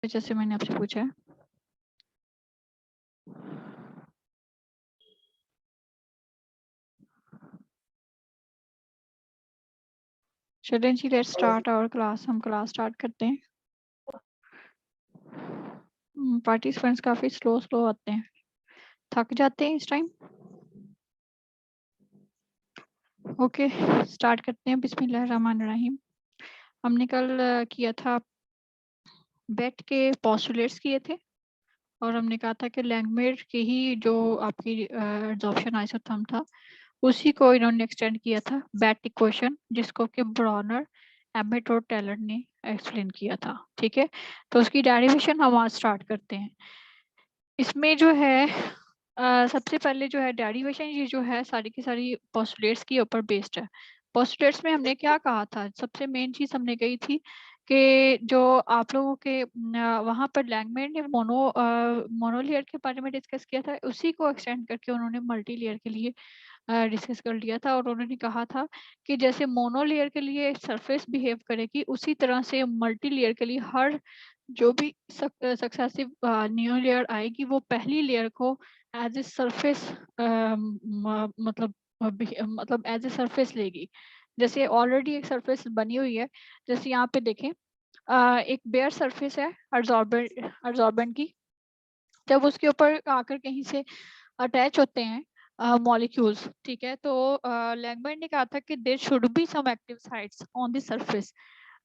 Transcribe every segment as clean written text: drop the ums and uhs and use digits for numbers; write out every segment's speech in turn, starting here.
तो जैसे मैंने आपसे पूछा है, चलें जी, लेट्स स्टार्ट आवर क्लास। हम क्लास स्टार्ट करते हैं। पार्टिसिपेंट्स काफ़ी स्लो स्लो आते हैं, थक जाते हैं इस टाइम। ओके, स्टार्ट करते हैं। बिस्मिल्लाहिर्रहमानिर्रहीम। हमने कल किया था, बेट के पोस्टुलेट्स किए थे, और हमने कहा था कि लैंग्वेज की ही जो आपकी एब्जॉर्प्शन आइसोथर्म था, उसी को इन्होंने एक्सटेंड किया था बेट इक्वेशन, जिसको कि ब्रॉनर, एमिट और टेलर ने एक्सप्लेन किया था। ठीक है, तो उसकी डेरिवेशन हम आज स्टार्ट करते हैं। इसमें जो है सबसे पहले जो है डेरिवेशन, ये जो है सारी की सारी पोस्टुलेट्स के ऊपर बेस्ड है। पोस्टुलेट्स में हमने क्या कहा था, सबसे मेन चीज हमने कही थी कि जो आप लोगों के वहाँ पर लैंग्वेज ने मोनोलेयर के बारे में डिस्कस किया था, उसी को एक्सटेंड करके उन्होंने मल्टी लेयर के लिए डिस्कस कर लिया था। और उन्होंने कहा था कि जैसे मोनोलेयर के लिए सरफेस बिहेव करेगी, उसी तरह से मल्टी लेयर के लिए हर जो भी सक्सेसिव न्यू लेयर आएगी, वो पहली लेयर को एज ए सरफेस मतलब एज ए सरफेस लेगी। जैसे ऑलरेडी एक सरफेस बनी हुई है, जैसे यहाँ पे देखें, एक बेयर सरफेस है अर्जॉर्बेंट की। जब उसके ऊपर आकर कहीं से अटैच होते हैं मॉलिक्यूल्स, ठीक है, तो लैंगमैन ने कहा था कि there should be some active sites on the surface.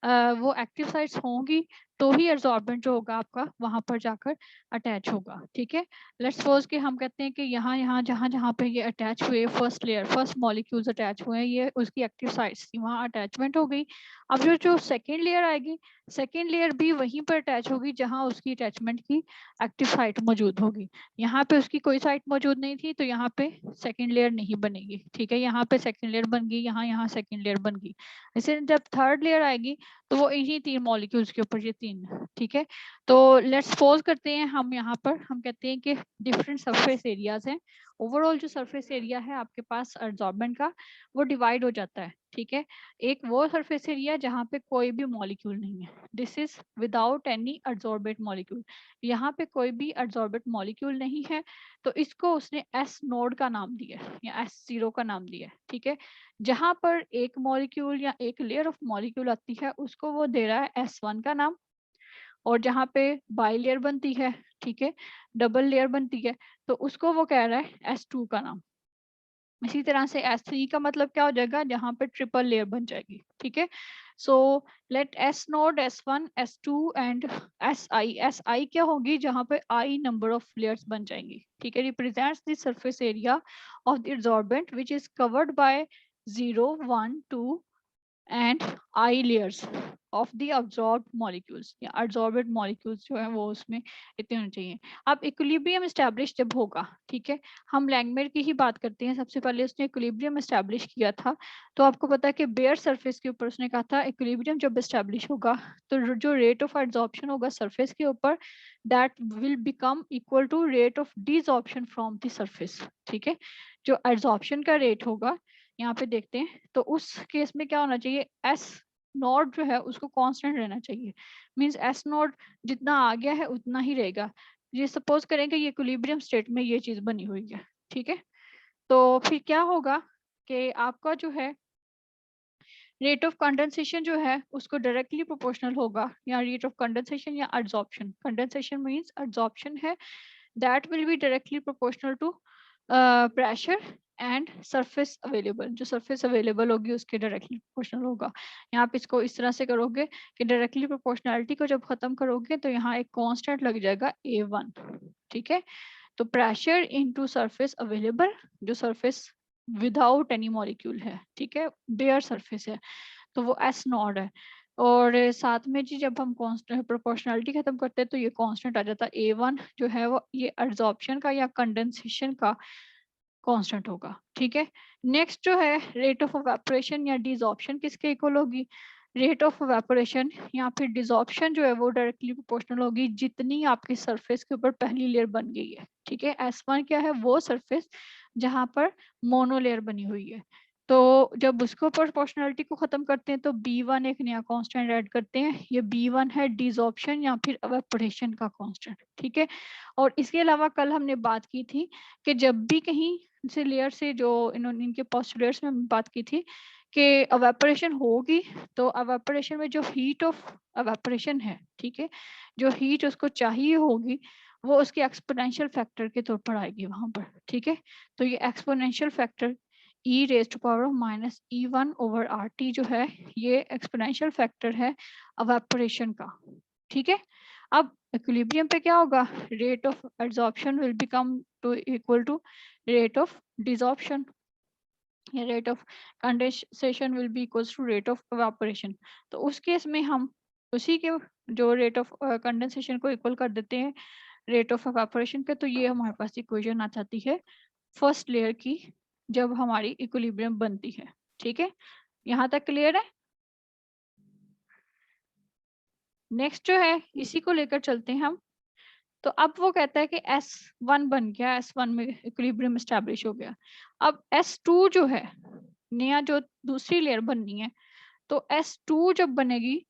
वो एक्टिव साइट्स होंगी तो ही एब्जॉर्बेंट जो होगा आपका वहां पर जाकर अटैच होगा। ठीक है, लेट्स सपोज कि हम कहते हैं कि यहाँ यहाँ जहाँ जहाँ पे ये अटैच हुए, first layer, first molecules attach हुए हैं, ये उसकी एक्टिव साइट्स थी, वहाँ अटैचमेंट हो गई। अब जो जो सेकेंड लेयर आएगी, सेकेंड लेयर भी वहीं पर अटैच होगी जहाँ उसकी अटैचमेंट की एक्टिव साइट मौजूद होगी। यहाँ पे उसकी कोई साइट मौजूद नहीं थी, तो यहाँ पे सेकेंड लेयर नहीं बनेगी। ठीक है, यहाँ पे सेकेंड लेयर बन गई, यहाँ यहाँ सेकेंड लेयर बन गई। जैसे जब थर्ड लेयर आएगी तो वो इन्हीं तीन मॉलिक्यूल्स के ऊपर, ये तीन। ठीक है, तो लेट्स सपोज करते हैं हम यहाँ पर हम कहते हैं कि डिफरेंट सरफेस एरियाज हैं। ओवरऑल जो सरफेस एरिया है आपके पास एब्जॉर्बेंट का, वो डिवाइड हो जाता है। ठीक है, एक वो सरफेस एरिया जहाँ पे कोई भी मॉलिक्यूल नहीं है, this is without any absorbent molecule. यहाँ पे कोई भी एब्जॉर्बेंट मॉलिक्यूल नहीं है, तो इसको उसने एस नोड का नाम दिया है या एस जीरो का नाम दिया है। ठीक है, जहां पर एक मॉलिक्यूल या एक लेयर ऑफ मॉलिक्यूल आती है, उसको वो दे रहा है S1 का नाम। और जहां पे बाई लेयर बनती है, ठीक है, डबल लेयर बनती है, तो उसको वो कह रहा है S2 का नाम। इसी तरह से S3 का मतलब क्या हो जाएगा, जहां पे ट्रिपल लेयर बन जाएगी। ठीक है, so let S node, S1, S2 and SI क्या होगी, जहां पे I नंबर ऑफ लेयर्स बन जाएंगी। ठीक है, represents the surface area of the absorbent which is covered by 0, 1, 2 and I layers of the absorb molecules या अब्जॉर्बेड मॉलिक्यूल्स जो है वो उसमें इतने होने चाहिए। अब इक्विलिब्रियम एस्टैब्लिश जब होगा, ठीक है, हम लैंगमेयर की ही बात करते हैं। सबसे पहले उसने इक्विलिब्रियम एस्टैब्लिश किया था, तो आपको पता है कि बेयर सरफेस के ऊपर उसने कहा था इक्विलिब्रियम जब एस्टैब्लिश होगा तो जो रेट ऑफ एब्जॉर्प्शन होगा सरफेस के ऊपर, that will become equal to rate of desorption from the surface. ठीक है, जो एब्जॉर्प्शन का रेट होगा, यहाँ पे देखते हैं, तो उस केस में क्या होना चाहिए, एस नॉट जो है उसको कांस्टेंट रहना चाहिए। मींस एस नॉट जितना आ गया है उतना ही रहेगा। ये सपोज करें कि ये इक्विलिब्रियम स्टेट में ये चीज बनी हुई है। ठीक है, तो फिर क्या होगा कि आपका जो है रेट ऑफ कंडेंसेशन जो है उसको डायरेक्टली प्रोपोर्शनल होगा, या रेट ऑफ कंडेंसेशन या एब्जॉर्प्शन, कंडेंसेशन मींस एब्जॉर्प्शन है, that will be directly proportional to pressure and surface available. जो सरफेस अवेलेबल होगी उसके डायरेक्टली प्रोपोर्शनल होगा। यहाँ पे इसको इस तरह से करोगे कि डायरेक्टली प्रोपोर्शनैलिटी को जब खत्म करोगे तो यहाँ एक कांस्टेंट लग जाएगा A1। ठीक है, तो प्रेशर इनटू सरफेस अवेलेबल, जो सरफेस विदाउट एनी मॉलिक्यूल है, ठीक है, बेयर सरफेस है, तो वो एस नॉट है। और साथ में जी जब हम कांस्टेंट प्रोपोर्शनैलिटी खत्म करते हैं तो ये कांस्टेंट आ जाता है A1, जो है वो ये एब्जॉर्प्शन का या कंडेंसेशन का कांस्टेंट होगा। ठीक है, नेक्स्ट जो है रेट ऑफ इवेपोरेशन या डिसऑर्प्शन किसके इक्वल होगी, रेट ऑफ इवेपोरेशन या फिर डिसऑर्प्शन जो है वो डायरेक्टली प्रोपोर्शनल होगी जितनी आपकी सरफेस के ऊपर पहली लेयर बन गई है। ठीक है, S1 क्या है, वो सरफेस जहां पर मोनो लेयर बनी हुई है। तो जब उसको प्रोपोर्शनलिटी को खत्म करते हैं तो B1 एक नया कांस्टेंट ऐड करते हैं। ये B1 है डिसॉर्प्शन या फिर एवापोरेशन का कांस्टेंट, ठीक है। और इसके अलावा कल हमने बात की थी कि जब भी कहीं से लेयर से जो इन्होंने इनके पोस्टुलेट्स में बात की थी कि एवापोरेशन होगी, तो एवापोरेशन में जो हीट ऑफ एवापोरेशन है, ठीक है, जो हीट उसको चाहिए होगी वो उसके एक्सपोनेंशियल फैक्टर के तौर पर आएगी वहां पर, ठीक है। तो ये exponential factor e raise to power of minus E1/RT जो है ये एक्सपोनेंशियल फैक्टर है एवापोरेशन का, ठीक है। अब इक्विलिब्रियम पे क्या होगा, rate of absorption will become to equal to rate of desorption, या rate of condensation will be equals to rate of evaporation. तो उस केस में हम उसी के जो रेट ऑफ कंडेंसेशन को इक्वल कर देते हैं रेट ऑफ एवापोरेशन के, तो ये हमारे पास इक्वेशन आ जाती है फर्स्ट लेयर की जब हमारी इक्विलिब्रियम बनती है, ठीक है। यहाँ तक क्लियर है। नेक्स्ट जो है इसी को लेकर चलते हैं हम। तो अब वो कहता है कि S1 बन गया, S1 में इक्विलिब्रियम एस्टैब्लिश हो गया। अब S2 जो है नया जो दूसरी लेयर बननी है, तो S2 जब बनेगी,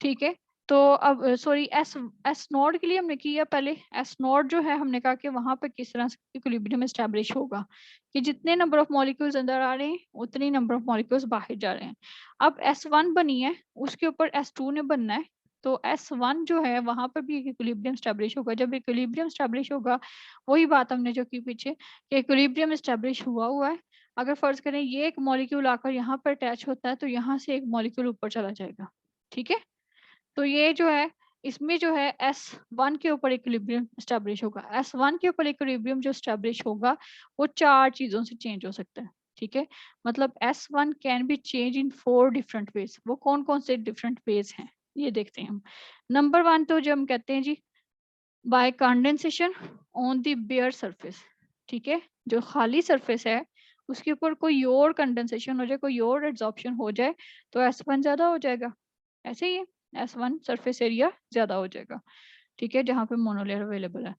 ठीक है, तो अब सॉरी एस नोड के लिए हमने किया पहले। एस नोड जो है हमने कहा कि वहां पर किस तरह से इक्विलिब्रियम एस्टैब्लिश होगा कि जितने नंबर ऑफ मॉलिक्यूल्स अंदर आ रहे हैं उतनी नंबर ऑफ मॉलिक्यूल्स बाहर जा रहे हैं। अब S1 बनी है, उसके ऊपर S2 ने बनना है, तो S1 जो है वहां पर भी इक्विलिब्रियम एस्टैब्लिश होगा। जब इक्विलिब्रियम एस्टैब्लिश होगा, वही बात हमने जो की पीछे कि इक्विलिब्रियम एस्टैब्लिश हुआ है। अगर फर्ज करें ये एक मॉलिक्यूल आकर यहाँ पर अटैच होता है तो यहाँ से एक मॉलिक्यूल ऊपर चला जाएगा, ठीक है। तो ये जो है इसमें जो है S1 के ऊपर इक्विलिब्रियम एस्टैब्लिश होगा। S1 के ऊपर इक्विलिब्रियम जो एस्टैब्लिश होगा वो 4 चीजों से चेंज हो सकता है, ठीक है। मतलब S1 can be change in 4 different ways. वो कौन कौन से डिफरेंट वेज हैं ये देखते हैं हम। नंबर 1 तो जो हम कहते हैं जी by condensation on the bare surface, ठीक है। जो खाली सरफेस है उसके ऊपर कोई और कंडेंसेशन हो जाए, कोई और एब्जॉर्प्शन हो जाए तो S1 ज्यादा हो जाएगा। ऐसे ही है, S1 सरफेस एरिया ज्यादा हो जाएगा, ठीक है, जहाँ पे मोनोलेयर अवेलेबल है।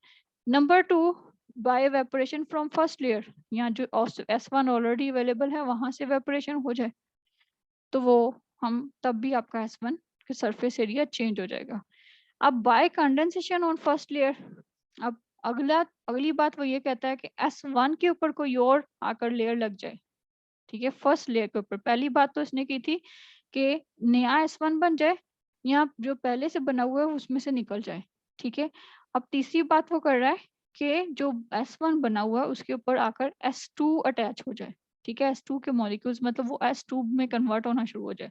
Number 2 by evaporation from first layer, यहाँ जो S1 ऑलरेडी अवेलेबल है वहां से एवेपोरेशन हो जाए तो वो हम तब भी आपका S1 के सरफेस एरिया चेंज हो जाएगा। अब bye condensation on first layer, अब अगली बात वो ये कहता है कि S1 के ऊपर कोई और आकर लेयर लग जाए, ठीक है, फर्स्ट लेयर के ऊपर। पहली बात तो इसने की थी कि नया S1 बन जाए या जो पहले से बना हुआ है उसमें से निकल जाए, ठीक है। अब तीसरी बात वो कर रहा है कि जो S1 बना हुआ है उसके ऊपर आकर S2 अटैच हो जाए, ठीक है। S2 के मॉलिक्यूल्स मतलब वो S2 में कन्वर्ट होना शुरू हो जाए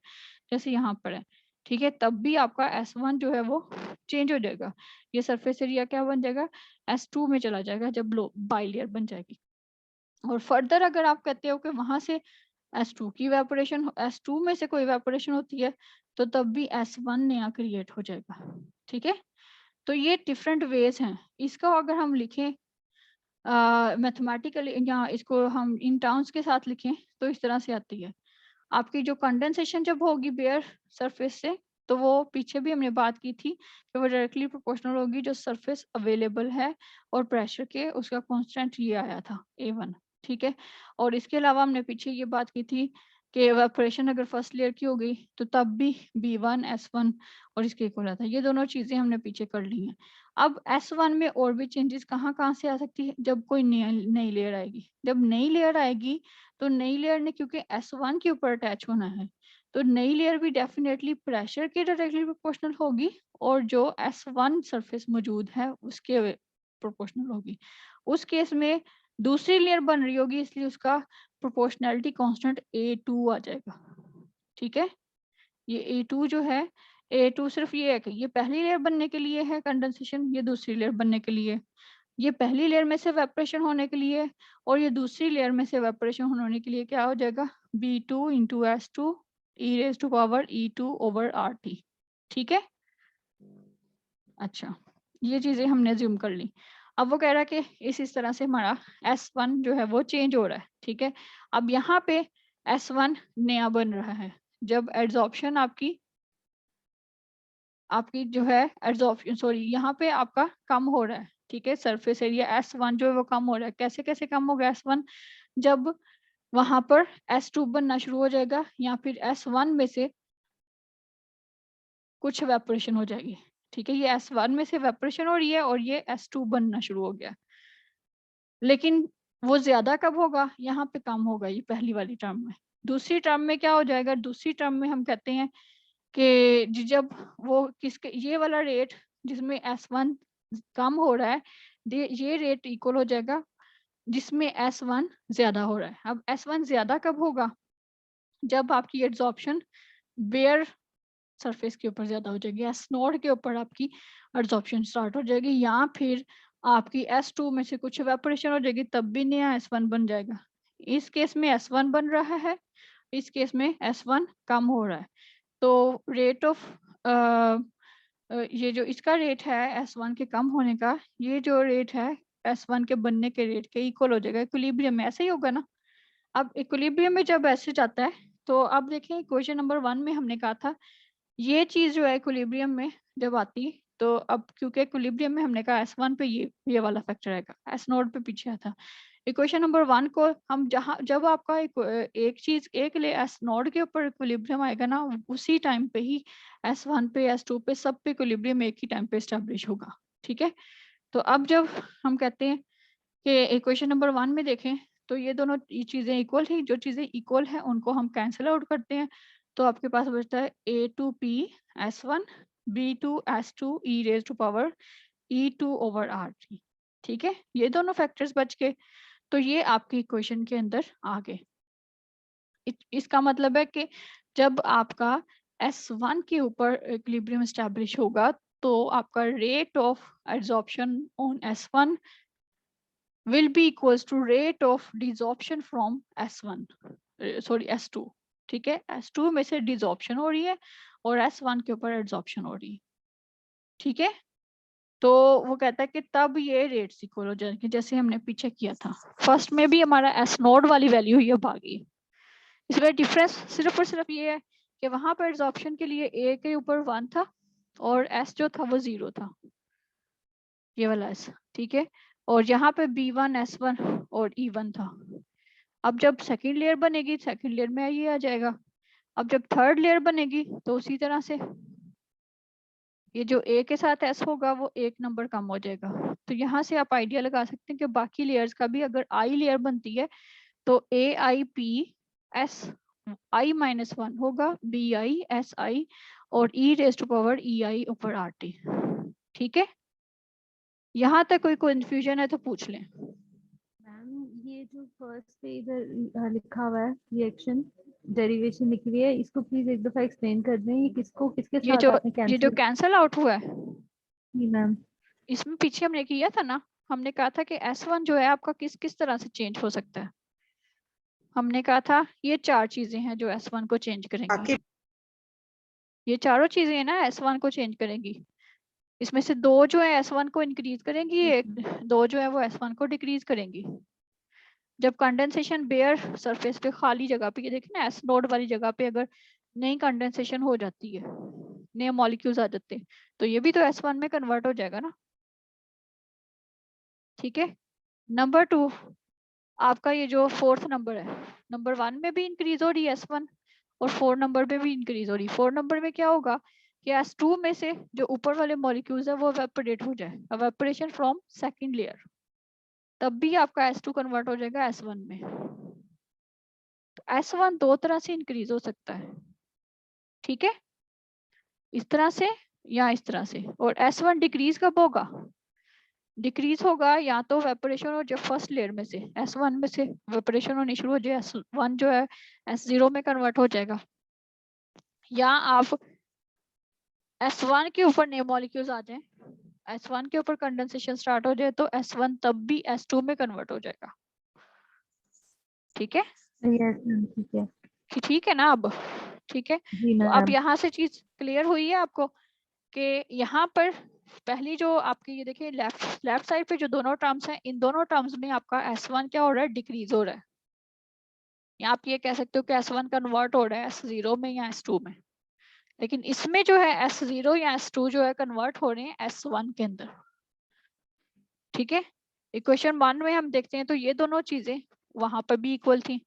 जैसे यहाँ पर है, ठीक है। तब भी आपका S1 जो है वो चेंज हो जाएगा। ये सरफेस एरिया क्या बन जाएगा, S2 में चला जाएगा जब बाइलेयर बन जाएगी। और फर्दर अगर आप कहते हो कि वहां से S2 की इवेपोरेशन, S2 में से कोई इवेपोरेशन होती है तो तब भी S1 नया क्रिएट हो जाएगा, ठीक है। तो ये डिफरेंट वेज हैं। इसको अगर हम लिखें मैथमेटिकली या इसको हम इन टर्म्स के साथ लिखें तो इस तरह से आती है। आपकी जो कंडेंसेशन जब होगी बेयर सरफेस से, तो वो पीछे भी हमने बात की थी कि वो डायरेक्टली प्रोपोर्शनल होगी जो सरफेस अवेलेबल है और प्रेशर के उसका कांस्टेंट ये आया था A1, ठीक है। और इसके अलावा हमने पीछे ये बात की थी कि एवापोरेशन अगर फर्स्ट लेयर की हो गई तो तब भी B1 S1 और इसके इक्वल आता है। ये दोनों चीजें हमने पीछे कर ली हैं। अब S1 में और भी चेंजेस कहाँ कहाँ से आ सकती है, जब कोई नई लेयर आएगी। जब नई लेयर आएगी तो नई लेयर ने क्योंकि S1 के ऊपर अटैच होना है तो नई लेयर भी डेफिनेटली प्रेशर के डायरेक्टली प्रोपोर्शनल होगी और जो S1 सरफेस मौजूद है उसके प्रोपोर्शनल होगी। उस केस में दूसरी लेयर बन रही होगी इसलिए उसका प्रोपोर्शनैलिटी कांस्टेंट A2 आ जाएगा, ठीक है। ये A2 जो है, A2 सिर्फ ये है कि ये पहली लेयर बनने के लिए है कंडेंसेशन, ये दूसरी लेयर बनने के लिए। ये पहली लेयर में से इवेपोरेशन होने के लिए और ये दूसरी लेयर में से इवेपोरेशन होने के लिए क्या हो जाएगा, B2 into S2 e raise to power E2/RT, ठीक है। अच्छा, ये चीजें हमने ज्यूम कर ली। अब वो कह रहा है कि इस तरह से हमारा S1 जो है वो चेंज हो रहा है, ठीक है। अब यहाँ पे S1 नया बन रहा है जब एड्सॉर्प्शन आपकी आपकी जो है एड्सॉर्प्शन सॉरी यहाँ पे आपका कम हो रहा है, ठीक है। सरफेस एरिया S1 जो है वो कम हो रहा है। कैसे कैसे कम हो गया S1, जब वहां पर S2 बनना शुरू हो जाएगा, या फिर S1 में से कुछ वेपोरेशन हो जाएगी। ठीक है, ये S1 में से वेपोरेशन हो रही है और ये S2 बनना शुरू हो गया, लेकिन वो ज्यादा कब होगा, यहाँ पे कम होगा, ये पहली वाली टर्म में। दूसरी टर्म में क्या हो जाएगा, दूसरी टर्म में हम कहते हैं कि जब वो किसके, ये वाला रेट जिसमें S1 कम हो रहा है, ये रेट इक्वल हो जाएगा जिसमें S1 ज्यादा हो रहा है। अब S1 ज्यादा कब होगा, जब आपकी एड्सॉर्प्शन बेयर सरफेस के ऊपर ज्यादा हो जाएगी, एस नोड के ऊपर आपकी एड्सॉर्प्शन स्टार्ट हो जाएगी, या फिर आपकी S2 में से कुछ एवेपोरेशन हो जाएगी, तब भी नया S1 बन जाएगा। इस केस में S1 बन रहा है, इस केस में S1 कम हो रहा है। तो रेट ऑफ ये जो इसका रेट है S1 के कम होने का, ये जो रेट है S1 के बनने के रेट के इक्वल हो जाएगा। इक्विलिब्रियम में ऐसे ही होगा ना। अब इक्विलिब्रियम में जब ऐसे जाता है, तो अब देखें क्वेश्चन नंबर 1 में हमने कहा था ये चीज जो है इक्विलिब्रियम में जब आती, तो अब क्योंकि इक्विलिब्रियम में हमने कहा S1 पे ये वाला फैक्टर आएगा, S नोड पे पीछे आता। इक्वेशन नंबर 1 को हम जब आपका एक चीज एक ले S नोड के ऊपर इक्विलिब्रियम आएगा ना, उसी टाइम पे ही S1 पे S2 पे सब पे इक्विलिब्रियम एक ही टाइम पे एस्टेब्लिश होगा। ठीक है, तो अब जब हम कहते हैं कि इक्वेशन नंबर 1 में देखें, तो ये दोनों चीजें इक्वल थी, जो चीजें इक्वल है उनको हम कैंसिल आउट करते हैं, तो आपके पास बचता है A2P S1 B2 S2 e raise to power E2 over R3। ठीक है, ये दोनों फैक्टर्स बच गए, तो ये आपकी इक्वेशन के अंदर आ गए। इसका मतलब है कि जब आपका S1 के ऊपर इक्विलिब्रियम एस्टैब्लिश होगा, तो आपका rate of absorption on S1 will be equals to rate of desorption from S1 sorry S2। ठीक है, S2 में से डिसॉर्प्शन हो रही है और S1 के ऊपर एड्सॉर्प्शन हो रही है। ठीक है, तो वो कहता है कि तब ये रेट्स इक्वल हो जाएंगे, जैसे हमने पीछे किया था। फर्स्ट में भी हमारा S नोड वाली वैल्यू ही अब आ गई। इसमें डिफरेंस सिर्फ और सिर्फ ये है कि वहां पर एड्सॉर्प्शन के लिए A के ऊपर 1 था और S जो था वो 0 था, ये वाला S। ठीक है, और यहाँ पे B1 S1 और E1 था। अब जब सेकेंड लेयर बनेगी, सेकेंड लेयर में ये आ जाएगा। अब जब थर्ड लेयर बनेगी, तो उसी तरह से ये जो A के साथ S होगा वो एक नंबर कम हो जाएगा। तो यहाँ से आप आइडिया लगा सकते हैं कि बाकी लेयर्स का भी अगर I लेयर बनती है, तो AIP S I-1 होगा, BI SI और E raise to power EI ऊपर RT। ठीक है, यहाँ तक कोई कंफ्यूजन है तो पूछ लें। मैम ये जो फर्स्ट पे इधर लिखा हुआ है रिएक्शन डेरिवेशन लिखी हुई है, इसको प्लीज एक दफा एक्सप्लेन कर दें, ये किसको किसके ये साथ जो आपने कैंसिल? कैंसल आउट हुआ है, जी मैम। इसमें पीछे हमने किया था ना, हमने कहा था कि S1 जो है आपका किस किस तरह से चेंज हो सकता है। हमने कहा था ये 4 चीजें हैं जो S1 को चेंज करेंगी। ये चारों चीजें है ना S1 को चेंज करेंगी। इसमें से 2 जो है S1 को इंक्रीज करेंगी, एक 2 जो है वो S1 को डिक्रीज करेंगी। जब कंडेंसेशन बेयर सरफेस पे खाली जगह पे, ये देखें ना S नोड वाली जगह पे अगर नई कंडेंसेशन हो जाती है, नए मॉलिक्यूल्स आ जाते हैं, तो ये भी तो S1 में कन्वर्ट हो जाएगा ना। ठीक है, नंबर 2 आपका ये जो 4th नंबर है, नंबर 1 में भी इंक्रीज हो रही है S1 और 4 नंबर में भी इंक्रीज हो रही है। 4 नंबर में क्या होगा कि S2 में से जो ऊपर वाले मॉलिक्यूल्स है वो एवेपोरेट हो जाए, एवेपोरेशन फ्रॉम सेकंड लेयर, तब भी आपका S2 कन्वर्ट हो जाएगा S1 में। तो S1 दो तरह से इंक्रीज हो सकता है। ठीक है, इस तरह से या इस तरह से। और S1 डिक्रीज कब होगा, डिक्रीज होगा या तो वेपोरेशन हो जब फर्स्ट लेयर में से S1 में से वेपोरेशन होनी शुरू हो जाए, S1 जो है S0 में कन्वर्ट हो जाएगा, या आप S1 के ऊपर नए मॉलिक्यूल्स आ जाएं, S1 के ऊपर कंडेंसेशन स्टार्ट हो जाए, तो S1 तब भी S2 में कन्वर्ट हो जाएगा। ठीक है, यस मैम ठीक है। ठीक है ना अब। ठीक है, जी तो अब मैम। यहाँ से चीज क्लियर हुई है आपको कि यहाँ पर पहली जो आपकी ये देखिए लेफ्ट साइड पे जो दोनों टर्म्स हैं, इन दोनों टर्म्स में आपका S1 क्या हो रहा है, डिक्रीज हो रहा है। या आप ये कह सकते हो कि S1 कन्वर्ट हो रहा है S0 में या S2 में, लेकिन इसमें जो है S0 या S2 जो है कन्वर्ट हो रहे हैं S1 के अंदर। ठीक है, इक्वेशन 1 में हम देखते हैं तो ये दोनों चीजें वहां पर भी इक्वल थी,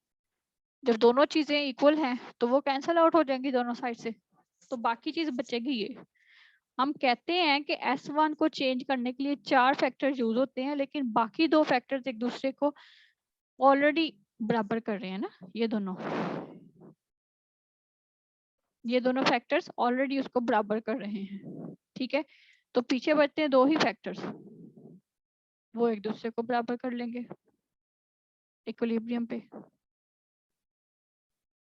जब दोनों चीजें इक्वल हैं तो वो कैंसल आउट हो जाएंगी दोनों साइड से, तो बाकी चीज बचेगी ये। हम कहते हैं कि S1 को चेंज करने के लिए 4 फैक्टर यूज होते हैं, लेकिन बाकी 2 फैक्टर्स एक दूसरे को ऑलरेडी बराबर कर रहे हैं ना, ये दोनों फैक्टर्स ऑलरेडी उसको बराबर कर रहे हैं, ठीक है। तो पीछे बचते हैं 2 ही फैक्टर्स, वो एक दूसरे को बराबर कर लेंगे इक्विलिब्रियम पे,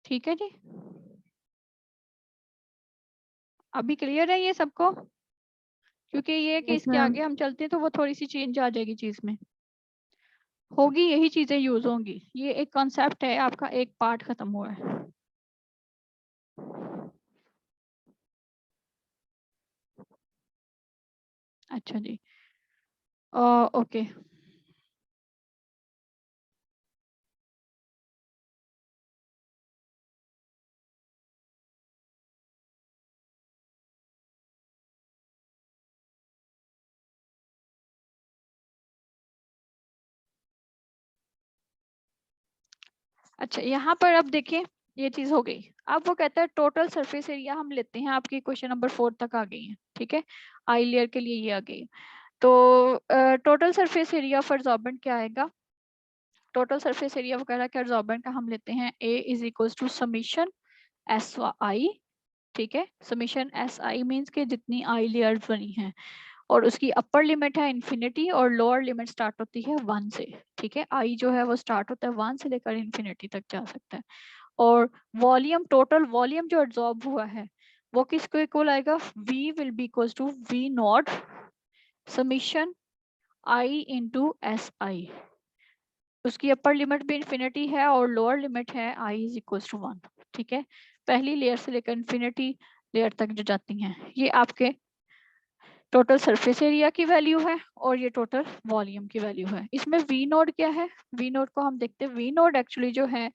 ठीक है जी। अभी क्लियर है ये सबको? क्योंकि ये कि Yes, इसके ma'am. आगे हम चलते हैं तो वो थोड़ी सी चेंज आ जाएगी चीज में, होगी यही चीजें यूज होंगी। ये एक कॉन्सेप्ट है, आपका एक पार्ट खत्म हुआ है। अच्छा जी, ओके। अच्छा, यहाँ पर अब देखिए ये चीज हो गई। अब वो कहता है टोटल सरफेस एरिया हम लेते हैं, आपकी क्वेश्चन नंबर 4 तक आ गई है, ठीक है। आई लेयर के लिए ये आ गई। तो total surface area of absorbent क्या आएगा? टोटल सरफेस एरिया वगैरह के एब्जॉर्बेंट का हम लेते हैं A is equal to summation SI, ठीक है। समीशन SI मीन्स के जितनी आई लेयर्स बनी हैं, और उसकी अपर लिमिट है इन्फिनिटी और लोअर लिमिट स्टार्ट होती है 1 से, ठीक है। आई जो है वो स्टार्ट होता है 1 से लेकर इन्फिनिटी तक जा सकता है। और वॉल्यूम, टोटल वॉल्यूम जो एब्जॉर्ब हुआ है वो किसको इक्वल आएगा? V will be equal to V naught summation I into SI। उसकी अपर लिमिट भी इन्फिनिटी है और लोअर लिमिट है I इज इक्वल टू 1, ठीक है। पहली लेयर से लेकर इन्फिनिटी लेयर तक जो जाती हैं, ये आपके टोटल सरफेस एरिया की वैल्यू है और ये टोटल वॉल्यूम की वैल्यू है। इसमें वी नोड क्या है? वी नोड को हम देखते हैं। वी नोड एक्चुअली जो है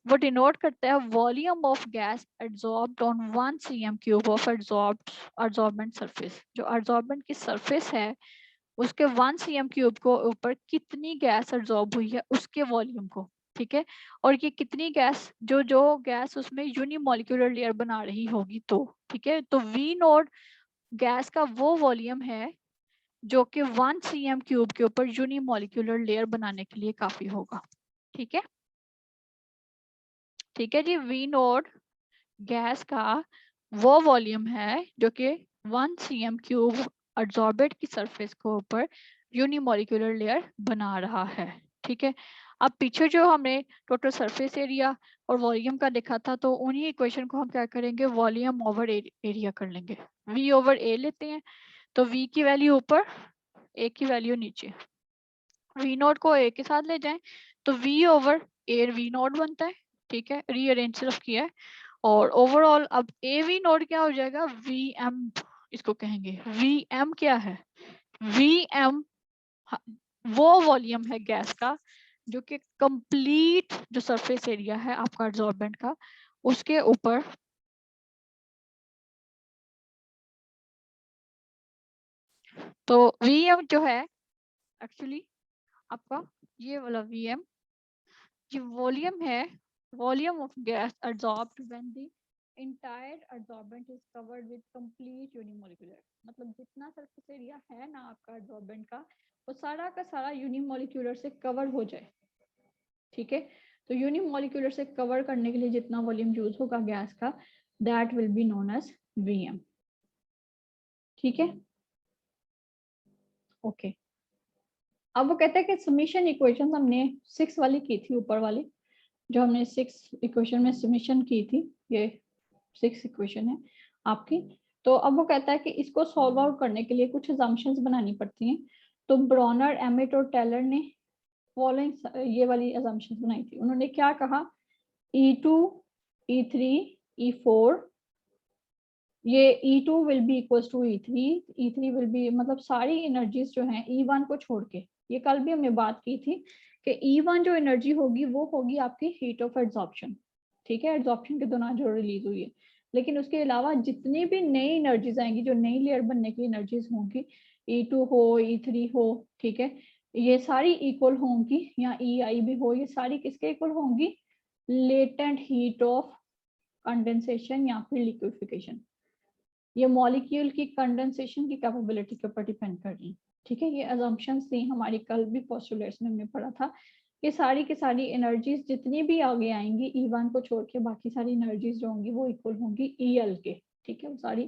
वो डिनोट करता है volume of gas absorbed on 1 cm³ of absorbent surface. जो एब्जॉर्बेंट की सरफेस है उसके 1 cm³ को ऊपर कितनी गैस एब्जॉर्ब हुई है उसके वॉल्यूम को, ठीक है। और ये कितनी गैस, जो जो गैस उसमें यूनिमॉलिक्यूलर लेयर बना रही होगी, तो ठीक है। तो वी नोड गैस का वो वॉल्यूम है जो कि 1 cm³ के ऊपर यूनिमॉलिक्यूलर लेयर बनाने के लिए काफी होगा, ठीक है। ठीक है जी, वी नोड गैस का वो वॉल्यूम है जो कि 1 cm³ एब्जॉर्बेंट की सरफेस को ऊपर यूनिमॉलिक्यूलर लेयर बना रहा है, ठीक है। अब पीछे जो हमने टोटल सरफेस एरिया और वॉल्यूम का देखा था, तो उन्हीं इक्वेशन को हम क्या करेंगे, वॉल्यूम ओवर एरिया कर लेंगे। V ओवर A लेते हैं, तो V की वैल्यू ऊपर, A की वैल्यू नीचे। V नोट को A के साथ ले जाएं तो V over A V note बनता है, ठीक है। रीअरेंज सिर्फ किया है। और ओवरऑल अब AV नोड क्या हो जाएगा? VM इसको कहेंगे। VM क्या है? VM वो वॉल्यूम है गैस का जो कि कंप्लीट जो सरफेस एरिया है आपका एब्जॉर्बेंट का, उसके ऊपर तो VM जो है एक्चुअली आपका ये वाला VM, ये वॉल्यूम है, volume of gas absorbed when the entire adsorbent is covered with complete unimolecular। मतलब जितना सरफेस एरिया है ना आपका एब्जॉर्बेंट का, वो सारा का सारा यूनिमोलिक्यूलर से कवर हो जाए, ठीक है। तो यूनिमोलिक्यूलर से कवर करने के लिए जितना वॉल्यूम यूज होगा गैस का, that will be known as VM, ठीक है। ओके, अब वो कहते हैं कि समीशन इक्वेशन हमने 6 वाली की थी, ऊपर वाली जो हमने 6 इक्वेशन में समीशन की थी, ये 6 इक्वेशन है आपकी। तो अब वो कहता है कि इसको सॉल्व आउट करने के लिए कुछ अजम्पशंस बनानी पड़ती हैं। तो ब्रॉनर, एमिट और टेलर ने फॉलोइंग ये वाली अजम्पशंस बनाई थी। उन्होंने क्या कहा, E2, E3, E4, ये E2 will be equals to E3, E3 will be, मतलब सारी एनर्जीज जो हैं E1 को छोड़ के, ये कल भी हमने बात की थी कि E1 जो एनर्जी होगी वो होगी आपकी हीट ऑफ एब्जॉर्प्शन, ठीक है, एब्जॉर्प्शन के दौरान जो रिलीज हुई है। लेकिन उसके अलावा जितनी भी नई एनर्जीज आएंगी, जो नई लेयर बनने की एनर्जीज होंगी, E2 हो, E3 हो, ठीक है, ये सारी इक्वल होंगी, या EI भी हो, ये सारी किसके इक्वल होंगी? लेटेंट हीट ऑफ कंडेंसेशन या फिर लिक्विफिकेशन। ये मॉलिक्यूल की कंडेंसेशन की कैपेबिलिटी के ऊपर डिपेंड कर रही है। ठीक है, ये अजम्पशंस थी हमारी, कल भी पोस्टुलेट्स में हमने पढ़ा था कि सारी की सारी एनर्जीज जितनी भी आगे आएंगी E1 को छोड़ के बाकी सारी एनर्जीज जो होंगी वो इक्वल होंगी EL के। ठीक है, वो सारी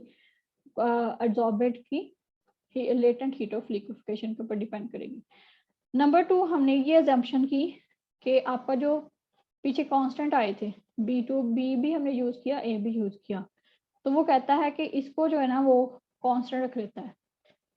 एब्जॉर्बेड की लेटेंट हीट ऑफ लिक्विफिकेशन के ऊपर डिपेंड करेगी। नंबर 2, हमने ये अजम्पशन की कि आपका जो पीछे कांस्टेंट आए थे B2, B भी हमने यूज किया, A भी यूज किया, तो वो कहता है कि इसको जो है ना वो कांस्टेंट रख लेता है।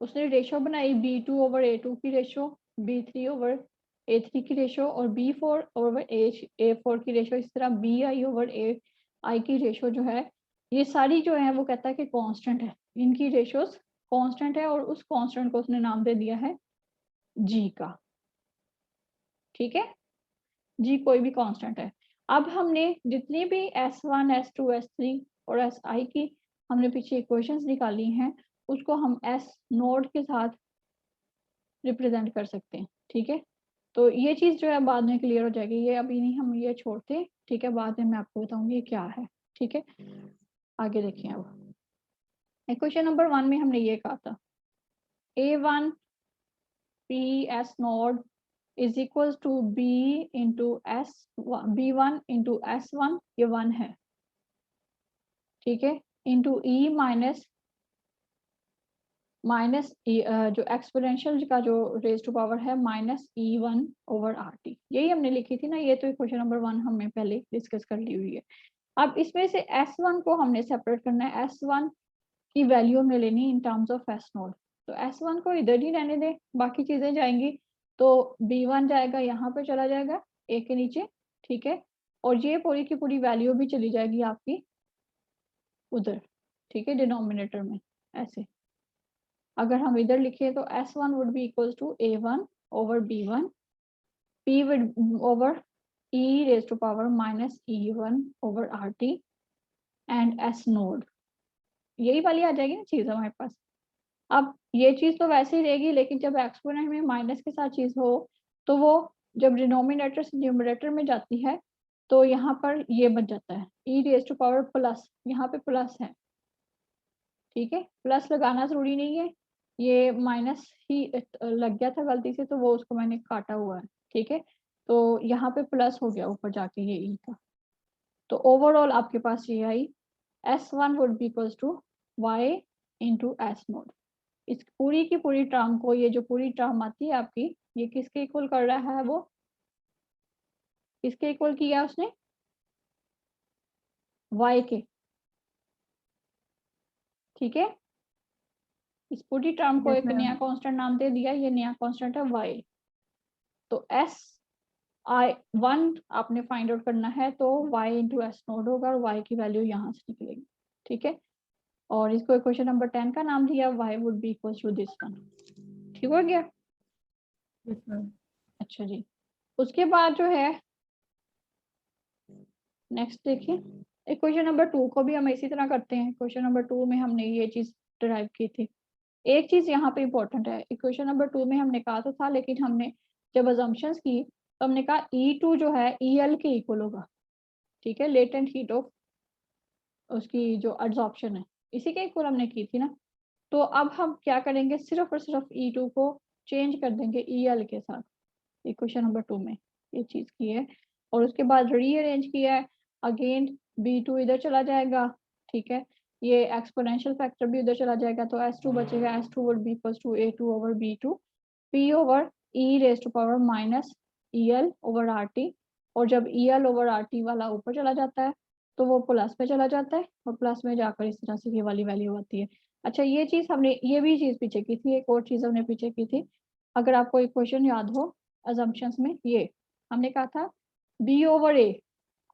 उसने रेशो बनाई B2 ओवर A2 की रेशो, B3 ओवर A3 की रेशो और B4 ओवर A4 की रेशो, इस तरह BI ओवर AI की रेशो जो है ये सारी जो है वो कहता है कि कांस्टेंट है, इनकी रेशोस कांस्टेंट है और उस कांस्टेंट को उसने नाम दे दिया है G का। ठीक है, G कोई भी कांस्टेंट है। अब हमने जितनी भी S1, S2, S3 और SI की हमने पीछे इक्वेशंस निकाली हैं उसको हम S नोड के साथ रिप्रेजेंट कर सकते हैं। ठीक है, तो ये चीज जो है बाद में क्लियर हो जाएगी, ये अभी नहीं हम ये छोड़ते। ठीक है, बाद में मैं आपको बताऊंगी ये क्या है। ठीक है, आगे देखिए। अब इक्वेशन नंबर 1 में हमने ये कहा था A1 P S naught is equal to B into S B1 into S1, ये 1 है। ठीक है, इंटू E माइनस जो एक्सपोनेंशियल का जो रेज टू पावर है -E1 ओवर RT, यही हमने लिखी थी ना, ये तो क्वेश्चन नंबर 1 हमने पहले डिस्कस कर ली हुई है। अब इसमें से S1 को हमने सेपरेट करना है, S1 की वैल्यू हमने लेनी in terms of S node, तो S1 को इधर ही रहने दें, बाकी चीजें जाएंगी, तो B1 जाएगा यहाँ पे चला जाएगा A के नीचे। ठीक है, और ये पूरी की पूरी वैल्यू भी चली जाएगी आपकी उधर। ठीक है, डिनोमिनेटर में ऐसे अगर हम इधर लिखे तो S1 would be equals to A1 over B1, P would over E raised to power minus E1 over RT and S node, यही वाली आ जाएगी ना चीज हमारे पास। अब ये चीज तो वैसे ही रहेगी, लेकिन जब एक्सपोनेंट में माइनस के साथ चीज हो तो वो जब डिनोमिनेटर से न्यूमरेटर में जाती है तो यहाँ पर ये बन जाता है E raised to power plus, यहाँ पे प्लस है। ठीक है, प्लस लगाना जरूरी नहीं है, ये माइनस ही लग गया था गलती से तो वो उसको मैंने काटा हुआ है। ठीक है, तो यहाँ पे प्लस हो गया ऊपर जाके ये ई का, तो ओवरऑल आपके पास ये आई S1 would be equals to Y into S naught. इस पूरी की पूरी टर्म को, ये जो पूरी टर्म आती है आपकी, ये किसके इक्वल कर रहा है, वो किसके इक्वल किया उसने, Y के। ठीक है, इस पूरी टर्म को Yes, एक ma'am. नया कांस्टेंट नाम दे दिया, ये नया कांस्टेंट है Y। तो S1 आपने फाइंड आउट करना है तो Y इंटू एस नोड होगा और Y की वैल्यू यहाँ से निकलेगी। ठीक है, और इसको क्वेश्चन नंबर 10 का नाम दिया Y would be equal to this one. ठीक हो गया? Yes, ma'am. अच्छा जी, उसके बाद जो है नेक्स्ट देखिए, क्वेश्चन नंबर 2 को भी हम इसी तरह करते हैं। क्वेश्चन नंबर 2 में हमने ये चीज डिराइव की थी। एक चीज यहाँ पे इंपॉर्टेंट है, इक्वेशन नंबर 2 में हमने कहा तो था, लेकिन हमने जब अजम्पशंस की तो हमने कहा E2 जो है EL के इक्वल होगा। ठीक है, लेटेंट हीट ऑफ उसकी जो एब्जॉर्प्शन है इसी के इक्वल हमने की थी ना। तो अब हम क्या करेंगे, सिर्फ और सिर्फ E2 को चेंज कर देंगे EL के साथ। इक्वेशन नंबर 2 में ये चीज की है, और उसके बाद रीअरेंज किया है, अगेन B2 इधर चला जाएगा। ठीक है, ये एक्सपोनेंशियल फैक्टर भी उधर चला जाएगा, तो S2 बचेगा, S2 would be equals to A2 over B2, P over E raise to power minus EL over RT, और जब EL ओवर RT वाला ऊपर चला जाता है तो वो प्लस में चला जाता है, और प्लस में जाकर इस तरह से ये वाली वैल्यू आती है। अच्छा, ये चीज हमने, ये भी चीज पीछे की थी, एक और चीज हमने पीछे की थी, अगर आपको एक क्वेश्चन याद हो assumptions में, ये हमने कहा था B ओवर A,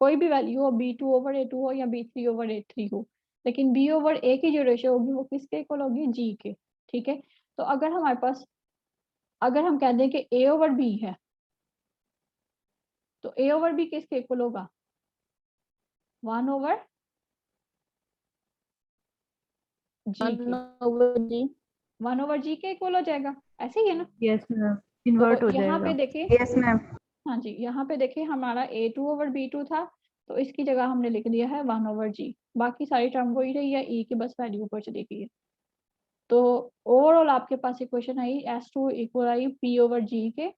कोई भी वैल्यू हो, B2 ओवर A2 हो या B3 ओवर A3 हो, लेकिन B ओवर A की जो रेशियो होगी वो किसके इक्वल होगी, G के। ठीक है, तो अगर हमारे पास, अगर हम कह दें कि A ओवर B है तो A ओवर B किसके इक्वल होगा, 1 ओवर G के, 1 ओवर G के इक्वल हो जाएगा, ऐसे ही है ना। Yes, ma'am. तो Invert हो यहाँ पे जाएगा. देखिए यस मैम। हाँ जी, यहाँ पे देखिए हमारा A2/B2 था, तो इसकी जगह हमने लिख दिया है 1/G। बाकी सारी टर्म वही रही है, E की बस वैल्यू ऊपर चली गई है। तो ओवरऑल आपके पास इक्वेशन आई S2 इक्वल आई P/G के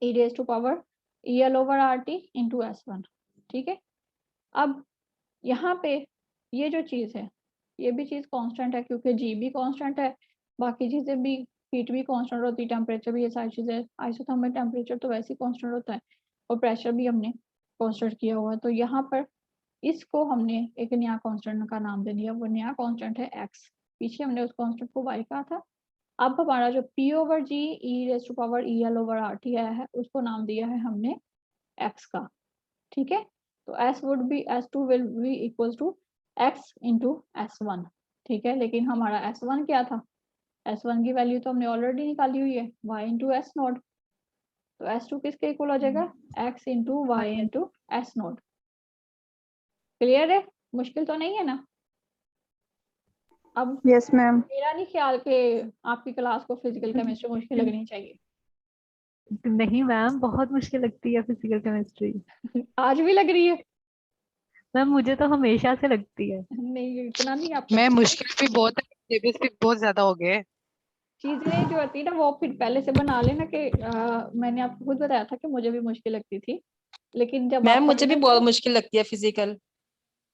e raised to power EL/RT into S1। ठीक है, अब यहाँ पे ये जो चीज़ है, ये भी चीज़ कांस्टेंट है क्योंकि G भी कांस्टेंट है, बाकी चीज़ें भी, हीट भी कांस्टेंट होती है, टेम्परेचर भी, ये सारी चीज़ें, आइसोथर्मल टेम्परेचर तो वैसे ही कांस्टेंट होता है और प्रेशर भी हमने कांस्टेंट किया हुआ है। तो यहाँ पर इसको हमने एक नया कांस्टेंट का नाम दे दिया, वो नया कांस्टेंट है x। पीछे हमने उस कांस्टेंट को y कहा था। अब हमारा जो P/G e raised to power EL/RT आया है, उसको नाम दिया है हमने x का। ठीक है, तो S2 will be equals to x into S1। ठीक है, लेकिन हमारा S1 क्या था, S1 की वैल्यू तो हमने ऑलरेडी निकाली हुई है, y into S नोट। तो S2 किसके इक्वल हो जाएगा, x into y into S note. Clear है, मुश्किल तो नहीं है ना। अब यस मैम। मेरा नहीं ख्याल कि आपकी क्लास को फिजिकल केमिस्ट्री मुश्किल लगनी चाहिए। नहीं मैम, बहुत मुश्किल लगती है फिजिकल केमिस्ट्री। आज भी लग रही है? मैम मुझे तो हमेशा से लगती है। नहीं, इतना नहीं आप मैं मुश्किल भी बहुत है, सिलेबस भी बहुत ज्यादा हो गए। चीजें जो होती है ना वो फिर पहले से बना लेना कि मैंने आपको खुद बताया था कि मुझे भी मुश्किल लगती थी, लेकिन जब मैम आप मुझे भी बहुत मुश्किल लगती है फिजिकल।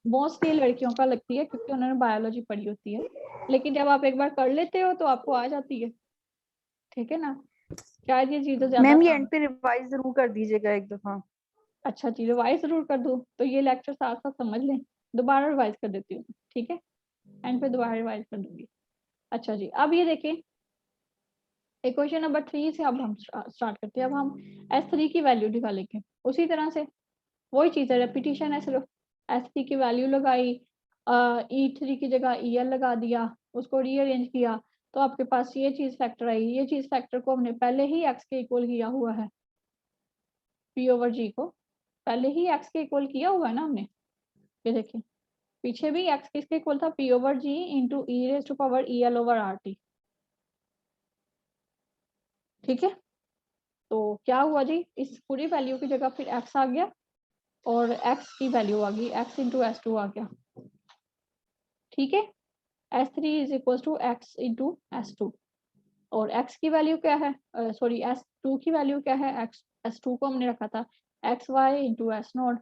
मोस्टली लड़कियों का लगती है क्योंकि उन्होंने बायोलॉजी पढ़ी होती है, लेकिन जब आप एक बार कर लेते हो तो आपको आ जाती है। ठीक है ना, शायद ये चीजें ज्यादा मैम ये एंड पे रिवाइज जरूर कर दीजिएगा एक दफा। अच्छा चीज रिवाइज जरूर कर दूं, तो ये लेक्चर साथ साथ समझ लें, दोबारा रिवाइज कर देती हूँ। ठीक है, एंड पे दोबारा रिवाइज कर दूंगी। अच्छा जी, अब ये देखें इक्वेशन नंबर 3 से अब हम स्टार्ट करते हैं। अब हम S3 की वैल्यू निकालेंगे उसी तरह से, वही चीज़ है, रेपिटेशन है सिर्फ। S3 की वैल्यू लगाई, E3 की जगह EL लगा दिया, उसको रीअरेंज किया, तो आपके पास ये चीज़ फैक्टर आई। ये चीज़ फैक्टर को हमने पहले ही x के इक्वल किया हुआ है, P/G को पहले ही x के इक्वल किया हुआ है ना हमने। ये देखिए पीछे भी x किसके इक्वल था, P/G into e raised to power EL/RT। ठीक है, तो क्या हुआ जी, इस पूरी वैल्यू की जगह फिर x आ गया और x की वैल्यू आ गई, x इंटू S2 आ गया। ठीक है, S3 is equal to x into S2 और x की वैल्यू क्या है, सॉरी S2 की वैल्यू क्या है, S2 को हमने रखा था xy इंटू S नोट।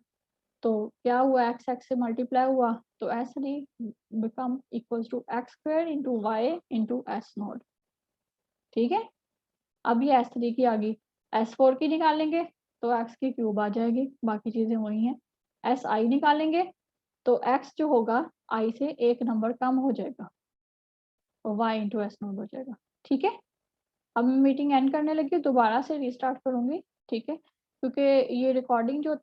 तो क्या हुआ, x से मल्टीप्लाई हुआ, तो S3 become equal to x square into y into S naught. ठीक है, अब ये S3 की आ गई, S4 की निकालेंगे तो x की क्यूब आ जाएगी, बाकी चीजें वही हैं। SI निकालेंगे तो x जो होगा I से एक नंबर कम हो जाएगा और y इंटू S नोट हो जाएगा। ठीक है, अब मैं मीटिंग एंड करने लगी, दोबारा से रीस्टार्ट करूंगी। ठीक है, क्योंकि ये रिकॉर्डिंग जो